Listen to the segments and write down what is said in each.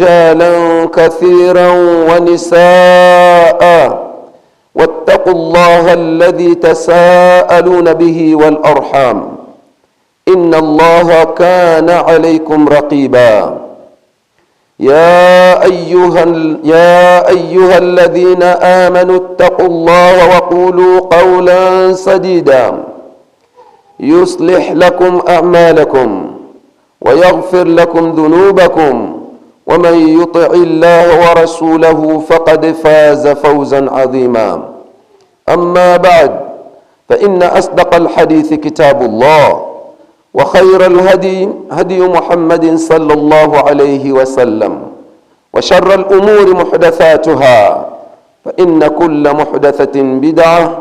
رجالا كثيرا ونساء واتقوا الله الذي تساءلون به والأرحام إن الله كان عليكم رقيبا يا أيها الذين آمنوا اتقوا الله وقولوا قولا سديدا يصلح لكم أعمالكم ويغفر لكم ذنوبكم ومن يطع الله ورسوله فقد فاز فوزا عظيما. أما بعد، فإن أصدق الحديث كتاب الله، وخير الهدي هدي محمد صلى الله عليه وسلم، وشر الأمور محدثاتها، فإن كل محدثة بدعة،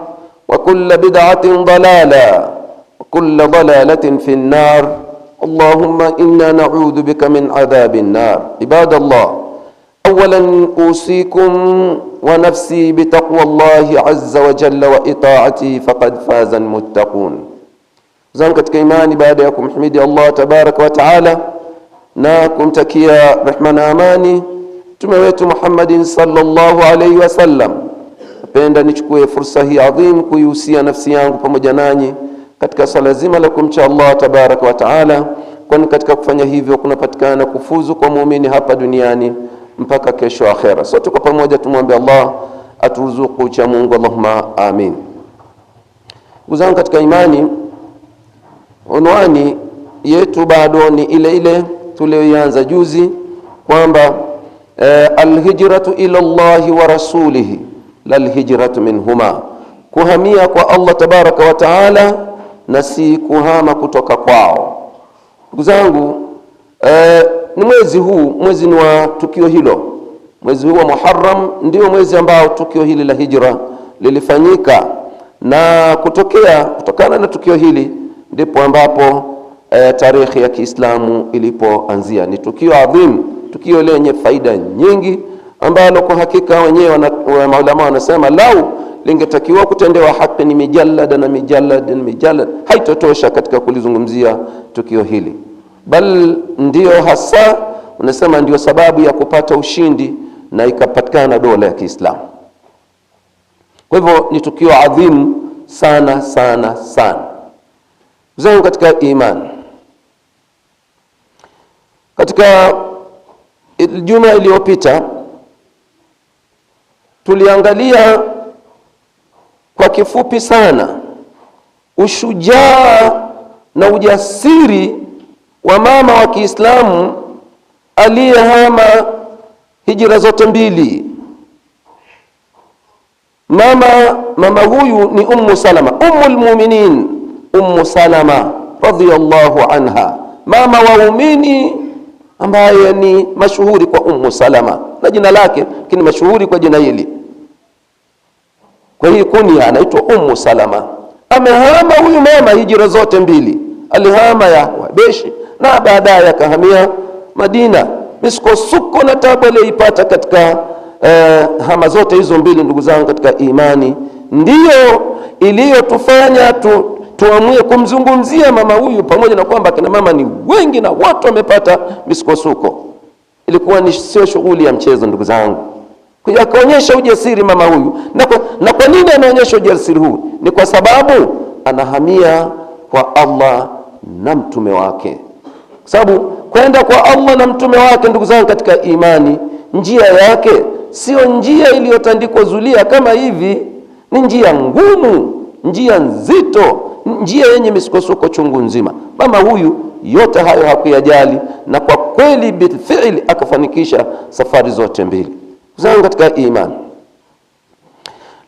وكل بدعة ضلالة، وكل ضلالة في النار. اللهم إنا نعوذ بك من عذاب النار. عباد الله، أولا أوصيكم ونفسي بتقوى الله عز وجل وإطاعته فقد فاز المتقون. zangu katika imani, baada ya kumhimidi Allah tabaraka wa taala na kumtakia rehma na amani mtume wetu Muhammadin sallallahu alaihi wasallam, napenda nichukue fursa hii adhim kuihusia nafsi yangu pamoja nanyi katika swala zima la kumcha Allah tabaraka wa taala, kwani katika kufanya hivyo kunapatikana kufuzu kwa muumini hapa duniani mpaka kesho akhera. Sote kwa pamoja tumwombe Allah aturuzuku cha Mungu, Allahumma amin. Ndugu zangu katika imani, unwani yetu bado ni ile ile tuliyoanza juzi, kwamba alhijratu ila Allahi wa rasulihi lal hijratu minhuma, kuhamia kwa Allah tabaraka wa taala na si kuhama kutoka kwao. Ndugu zangu, ni mwezi huu, mwezi ni wa tukio hilo. Mwezi huu wa Muharram ndio mwezi ambao tukio hili la hijra lilifanyika, na kutokana na tukio hili ndipo ambapo tarehe ya Kiislamu ilipoanzia. Ni tukio adhim, tukio lenye faida nyingi, ambalo kwa hakika wenyewe maulama wanasema lau lingetakiwa kutendewa haki ni mijallad haitotosha katika kulizungumzia tukio hili, bal ndio hasa unasema ndio sababu ya kupata ushindi na ikapatikana dola ya Kiislamu. Kwa hivyo ni tukio adhimu sana sana sana. Zangu katika imani, katika juma iliyopita tuliangalia kwa kifupi sana ushujaa na ujasiri wa mama wa Kiislamu aliyehama hijra zote mbili. Mama huyu ni Ummu Salama, Ummul Mu'minin, Ummu Salama radhiyallahu anha, mama wa waumini ambaye ni mashuhuri kwa Ummu Salama, na jina lake kini mashuhuri kwa jina hili. Kwa hii kunia anaitwa Ummu Salama. Amehama huyu mama hijra zote mbili, alihama ya Habeshi na baadaye akahamia Madina. Misukosuko na tabu aliyoipata katika hama zote hizo mbili, ndugu zangu katika imani, ndiyo iliyotufanya tuamue kumzungumzia mama huyu, pamoja na kwamba kina mama ni wengi na watu wamepata misukosuko. Ilikuwa ni sio shughuli ya mchezo, ndugu zangu. Akaonyesha ujasiri mama huyu. Na kwa nini anaonyesha ujasiri huu? Ni kwa sababu anahamia kwa Allah na mtume wake. Kwa sababu kwenda kwa Allah na mtume wake, ndugu zangu katika imani, njia yake sio njia iliyotandikwa zulia kama hivi. Ni njia ngumu, njia nzito, njia yenye misukosuko chungu nzima. Mama huyu yote hayo hakuyajali, na kwa kweli bilfi'li akafanikisha safari zote mbili. Zangu katika imani,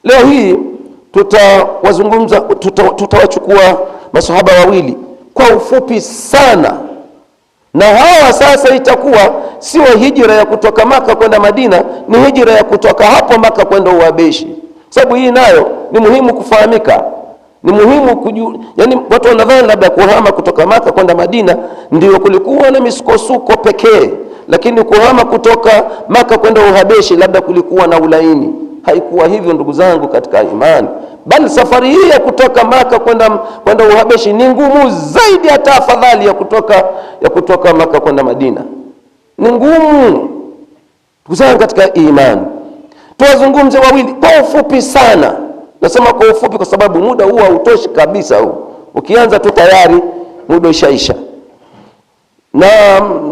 leo hii tutawachukua masahaba wawili kwa ufupi sana, na hawa sasa itakuwa sio hijra ya kutoka Maka kwenda Madina, ni hijra ya kutoka hapo Maka kwenda Uhabeshi. Sababu hii nayo ni muhimu kufahamika, ni muhimu kujua. Yani watu wanadhani labda kuhama kutoka Maka kwenda Madina ndio kulikuwa na misukosuko pekee, lakini kuhama kutoka Maka kwenda Uhabeshi labda kulikuwa na ulaini. Haikuwa hivyo, ndugu zangu katika imani. Bali safari hii ya kutoka Maka kwenda Uhabeshi ni ngumu zaidi, hata afadhali ya kutoka Maka kwenda Madina. Ni ngumu. Kuzana katika imani, tuwazungumze wawili kwa ufupi sana. Nasema kwa ufupi kwa sababu muda huwa hautoshi kabisa huu. Ukianza tu tayari muda ushaisha.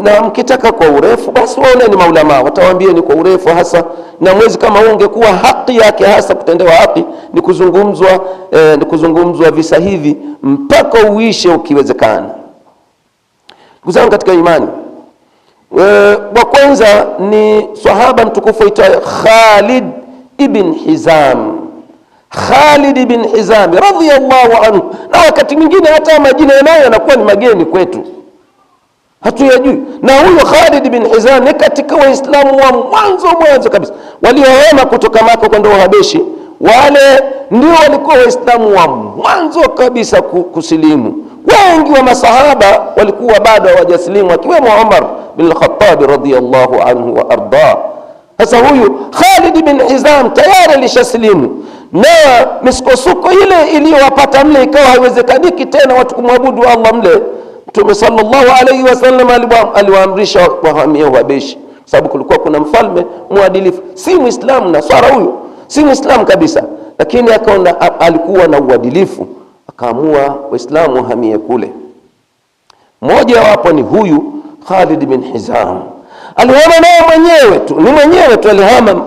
Na mkitaka kwa urefu basi waoneni maulama, watawaambia ni kwa urefu hasa, na mwezi kama huu ungekuwa haki yake hasa kutendewa haki ni kuzungumzwa visa hivi mpaka uishe ukiwezekana. Kuzana katika imani, wa kwanza ni sahaba mtukufu aitwaye Khalid ibn Hizam. Khalid ibn Hizam radhiyallahu anhu. Na wakati mwingine hata majina yanayo yanakuwa ni mageni kwetu, hatuyajui. Na huyo Khalid ibn Hizam ni katika Waislamu wa mwanzo kabisa waliohama kutoka Maka kwenda Uhabeshi. Wale ndio walikuwa Waislamu wa mwanzo kabisa kusilimu. Wengi wa masahaba walikuwa bado hawajasilimu, akiwemo Umar bin al-Khattab radhiyallahu anhu wa arda. Sasa huyu Khalid bin Hizam tayari alishasilimu, na misukosuko ile iliyowapata mle ikawa haiwezekaniki tena watu kumwabudu Allah mle. Mtume sallallahu alayhi wasallam aliwaamrisha wahamia Uhabeshi, sababu kulikuwa kuna mfalme mwadilifu, si Muislamu, na swara huyu si Muislamu kabisa, lakini akaona alikuwa na uadilifu, akaamua Waislamu wahamie kule. Mmoja wapo ni huyu Khalid bin Hizam. Alihama naye mwenyewe tu alihama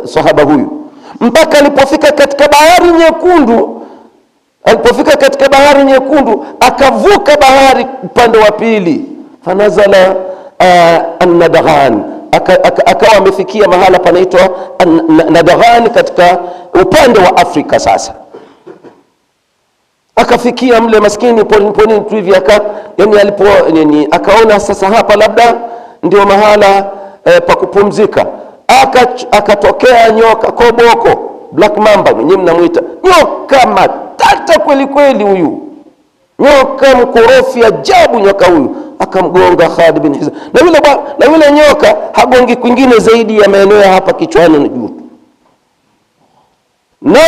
sahaba huyu mpaka alipofika katika bahari nyekundu. Akavuka bahari upande wa pili, fanazala an-Nadghan, akawa amefikia mahala panaitwa Nadghan katika upande wa Afrika. Sasa akafikia mle maskini poni tu hivi, akaona sasa hapa labda ndio mahala pa kupumzika. Akatokea nyoka koboko, black mamba mwenyewe mnamuita, nyoka matata kweli kweli huyu, nyoka mkorofi ajabu nyoka huyu. Akamgonga Khalid bin Hizam, na yule nyoka hagongi kwingine zaidi ya maeneo hapa kichwani na juu. Na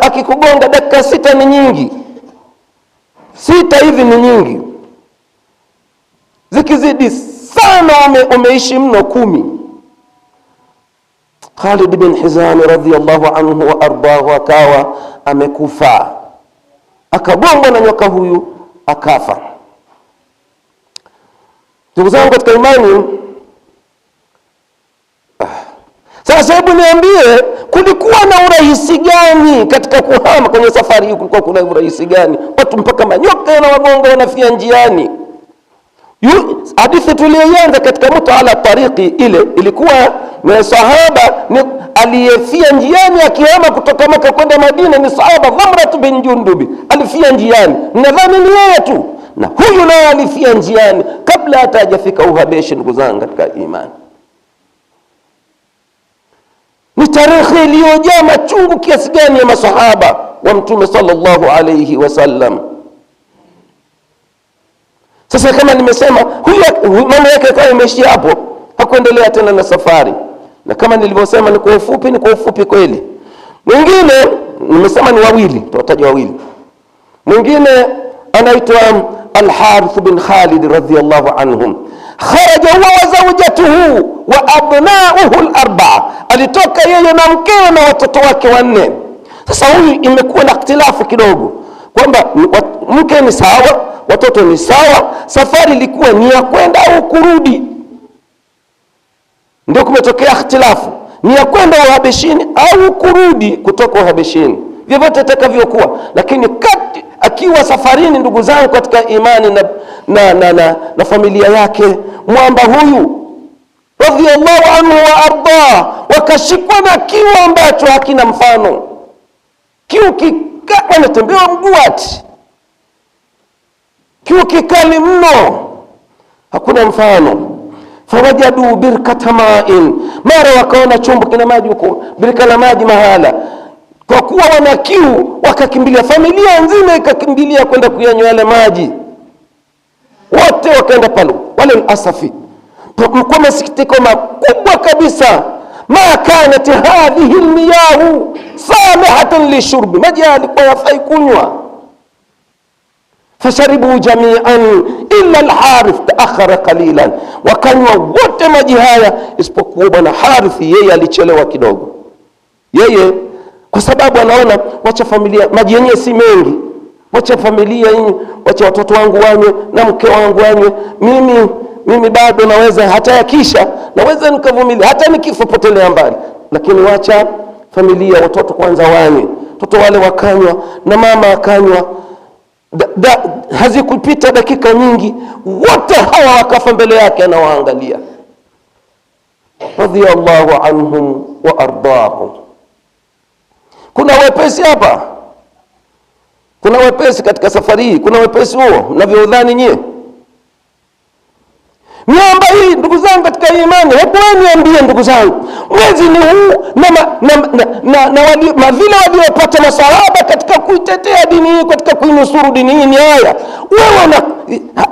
akikugonga dakika 6 ni nyingi, 6 hivi ni nyingi, zikizidi sana umeishi mno 10. Khalid bin Hizam radhiyallahu anhu wa ardahu akawa amekufa, akagongwa na nyoka huyu akafa. Ndugu zangu katika imani, sasa hebu niambie, kulikuwa na urahisi gani katika kuhama kwenye safari hii? Kulikuwa kuna urahisi gani? Watu mpaka manyoka yanawagonga wanafia njiani. Hadithi tuliyoanza katika Muta ala Tariqi ile ilikuwa na sahaba aliyefia njiani akihama kutoka Maka kwenda Madina, ni sahaba Dhamrat bin Jundubi, alifia njiani. Nadhani ni yeye tu, na huyu naye alifia njiani kabla hata hajafika Uhabeshi. Ndugu zangu katika imani, ni tarehe iliyojaa machungu kiasi gani ya masahaba wa Mtume sallallahu alayhi wasallam. Sasa kama nimesema, huyu mambo yake kwa imeishia hapo, hakuendelea tena na safari. Na kama nilivyosema ni kwa ufupi kweli. Mwingine nimesema ni wawili, tutataja wawili. Mwingine anaitwa Al-Harith bin Khalid radhiyallahu anhum. Kharaja huwa wa zawjatuhu wa abnauhu al-4. Alitoka yeye na mkewe na watoto wake 4. Sasa huyu imekuwa na ikhtilafu kidogo, kwamba mke ni sawa, watoto ni sawa, safari ilikuwa ni ya kwenda au kurudi. Ndio kumetokea ikhtilafu, ni ya kwenda Uhabeshini au kurudi kutoka Uhabeshini, vyovyote itakavyokuwa. Lakini akiwa safarini, ndugu zangu katika imani, na familia yake, mwamba huyu radhiyallahu anhu wa arda, wakashikwa na kiu ambacho hakina mfano. Kiu kikali, wanatembea mguati, kiu kikali mno, hakuna mfano. Fawajadu birkata ma'in, mara wakaona chombo kina maji huko, birika la maji mahala. Kwa kuwa wana kiu wakakimbilia, familia nzima ikakimbilia kwenda kuyanywa yale maji, wote wakaenda pale. Wale asafi kwa masikitiko makubwa kabisa, ma kanat hadhihi almiyahu salihatan lishurbi, maji yalikuwa yafai kunywa. Fasharibu jami'an illa al-Harith ta'akhkhara qalilan, wakanywa wote maji haya isipokuwa bwana Harith, yeye alichelewa kidogo. Yeye kwa sababu anaona wacha familia, maji yenyewe si mengi, wacha familia hii, wacha watoto wangu wanywe na mke wangu wanywe, mimi bado naweza, hata yakisha naweza nikavumilia, hata nikifa potelea mbali, lakini wacha familia, watoto kwanza wanywe. Watoto wale wakanywa na mama akanywa. Hazikupita dakika nyingi, wote hawa wakafa mbele yake, anawaangalia. Radiyallahu anhum wa ardahum. Kuna wepesi hapa, kuna wepesi katika safari hii, kuna wepesi huo mnavyodhani nyie? Miamba hii ndugu zangu katika imani, hebu niambie ndugu zangu, mwezi ni huu na vile waliopata masahaba katika kuitetea dini hii, katika kuinusuru dini hii ni haya. Wewe na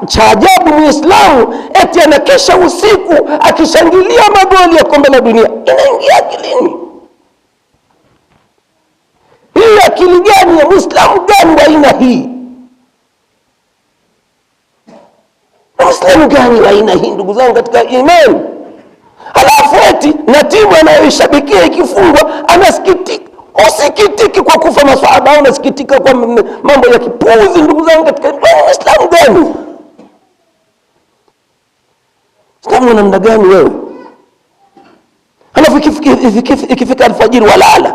cha ajabu Muislamu eti anakesha usiku akishangilia magoli ya kombe la dunia, inaingia akilini? Hii akili gani ya Muislamu gani wa aina hii? Muislamu gani wa aina hii ndugu zangu katika imani? Alafu eti na timu anayoishabikia ikifungwa anasikitika. Usikitiki kwa kufa maswahaba, unasikitika kwa mambo ya kipuzi ndugu zangu katika imani. Muislamu gani? Muislamu namna gani wewe? Alafu ikifika alfajiri walala.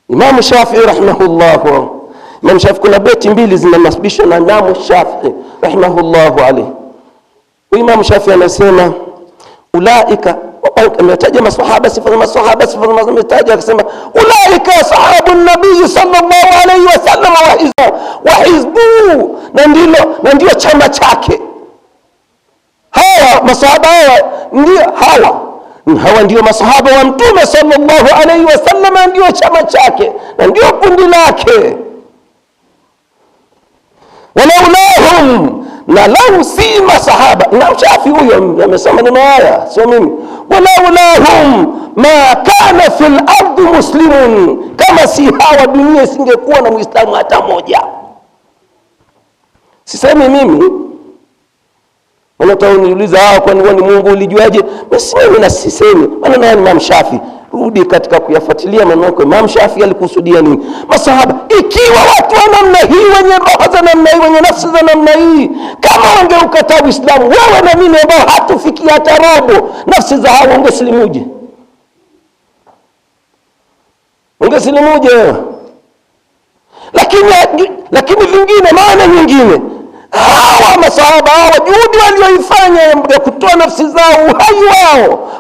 Imam Shafi'i rahimahullah, Imam Shafi'i kuna beti mbili zinanasibishwa na Imam Shafi'i rahimahullah alayhi. Imam Shafi'i anasema ulaika, ametaja maswahaba, sifa za maswahaba, sifa za ametaja, akasema ulaika sahabu nabii sallallahu alayhi wasallam wa hizbu, na ndio chama chake. Hawa maswahaba hawa ndio masahaba wa Mtume sallallahu alayhi wasallam, ndio chama chake na ndio kundi lake. Walaulahum, na lau si masahaba, na Shafi huyo amesema maneno haya, sio mimi. Walaulahum ma kana fil ardi muslimun, kama si hawa dunia isingekuwa na Muislamu hata moja. Sisemi mimi. Wanataka uniuliza kwani Mungu ulijuaje? Mimi na sisemi. Maneno ya Imam Shafi, rudi katika kuyafuatilia maneno yake. Imam Shafi alikusudia nini? Masahaba, ikiwa watu wa namna hii, wenye roho za namna hii, wenye nafsi za namna hii, kama wangeukataa Uislamu, wewe na mimi ambao hatufikia hata robo nafsi za hao, ungesalimuje? Lakini vingine, maana nyingine, hawa masahaba hawa juhudi walioifanya ya kutoa nafsi zao, uhai wao